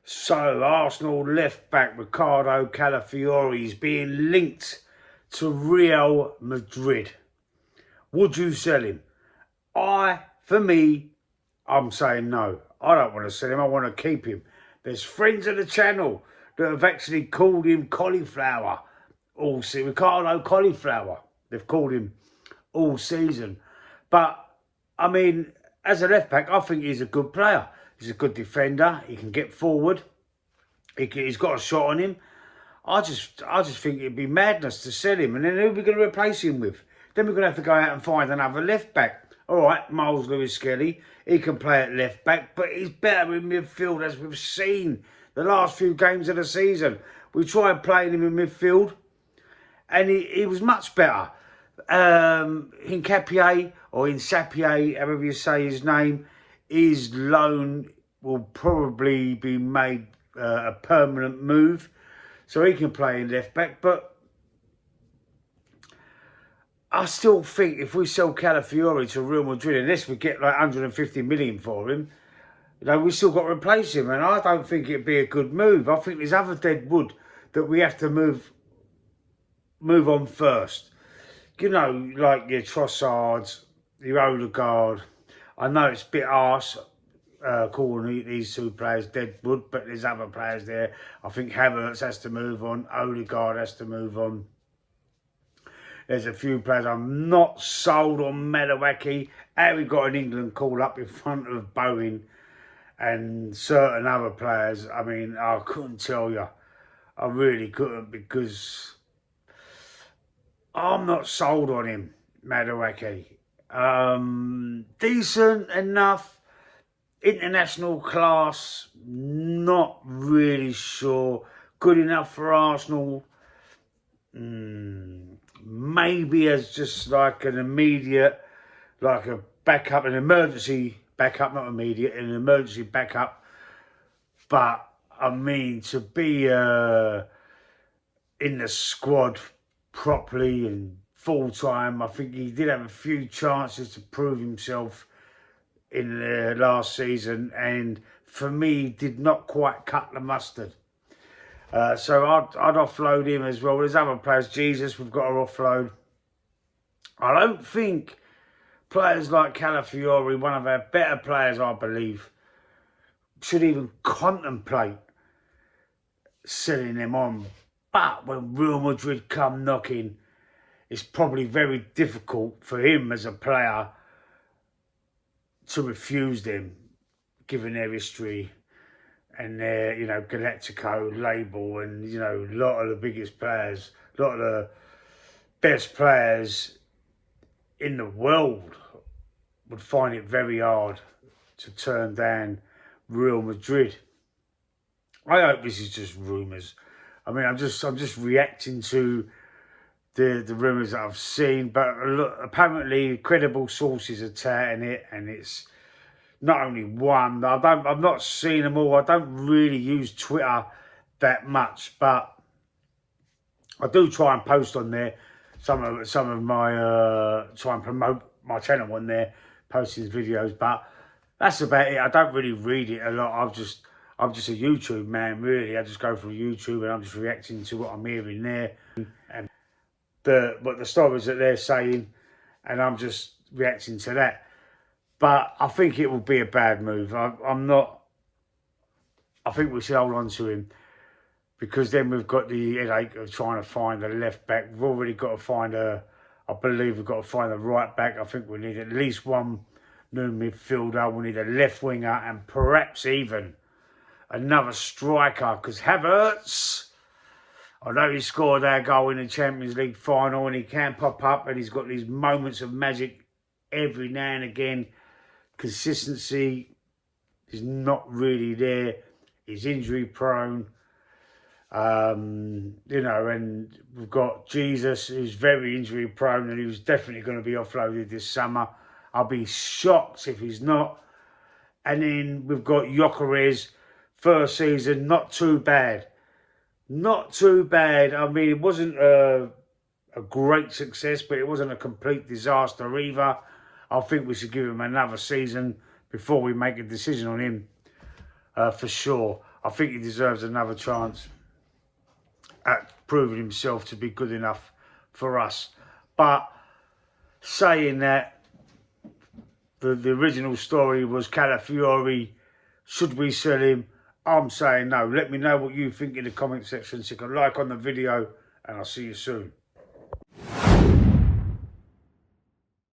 So, Arsenal left-back Riccardo Calafiori is being linked to Real Madrid. Would you sell him? For me, I'm saying no. I don't want to sell him. I want to keep him. There's friends of the channel that have actually called him cauliflower all season. Riccardo Cauliflower. They've called him all season. But, I mean, as a left-back, I think he's a good player. He's a good defender. He can get forward. He's got a shot on him. I just think it'd be madness to sell him. And then who are we going to replace him with? Then we're going to have to go out and find another left-back. All right, Miles Lewis-Skelly, he can play at left-back, but he's better in midfield, as we've seen the last few games of the season. We tried playing him in midfield, and he was much better. Hincapié, or Insapié, however you say his name, his loan will probably be made a permanent move, so he can play in left-back, but I still think if we sell Calafiori to Real Madrid, unless we get like 150 million for him, you know, we still got to replace him. And I don't think it'd be a good move. I think there's other dead wood that we have to move on first. You know, like your Trossards, your Odegaard. I know it's a bit harsh calling these two players dead wood, but there's other players there. I think Havertz has to move on. Odegaard has to move on. There's a few players I'm not sold on. Madueke. How we got an England call up in front of Bowen and certain other players. I mean, I couldn't tell you. I really couldn't, because I'm not sold on him, Madueke. Decent enough. International class. Not really sure. Good enough for Arsenal. Maybe as just like an immediate, like a backup, an emergency backup, not immediate, an emergency backup. But, I mean, to be in the squad properly and full-time, I think he did have a few chances to prove himself in the last season, and for me, did not quite cut the mustard. So I'd offload him as well. There's other players. Jesus, we've got to offload. I don't think players like Calafiori, one of our better players, I believe, should even contemplate selling them on. But when Real Madrid come knocking, it's probably very difficult for him as a player to refuse them, given their history and their, you know, Galactico label, and, you know, a lot of the biggest players, a lot of the best players in the world would find it very hard to turn down Real Madrid. I hope this is just rumours. I mean, I'm just reacting to the rumours that I've seen, but look, apparently credible sources are touting it, and it's not only one. I've not seen them all. I don't really use Twitter that much, but I do try and post on there some of my try and promote my channel on there, posting videos. But that's about it. I don't really read it a lot. I'm just a YouTube man, really. I just go through YouTube and I'm just reacting to what I'm hearing there and what the stories that they're saying, and I'm just reacting to that. But I think it will be a bad move. I think we should hold on to him, because then we've got the headache of trying to find a left back. We've already got to find I believe we've got to find a right back. I think we need at least one new midfielder. We need a left winger and perhaps even another striker, because Havertz, I know he scored our goal in the Champions League final, and he can pop up, and he's got these moments of magic every now and again. Consistency is not really there. He's injury prone. You know, and we've got Jesus, who's very injury prone, and he was definitely going to be offloaded this summer. I'll be shocked if he's not. And then we've got Gyökeres, first season, not too bad. Not too bad. I mean, it wasn't a great success, but it wasn't a complete disaster either. I think we should give him another season before we make a decision on him, for sure. I think he deserves another chance at proving himself to be good enough for us. But saying that, the original story was Calafiori, should we sell him? I'm saying no. Let me know what you think in the comment section. Stick a like on the video, and I'll see you soon.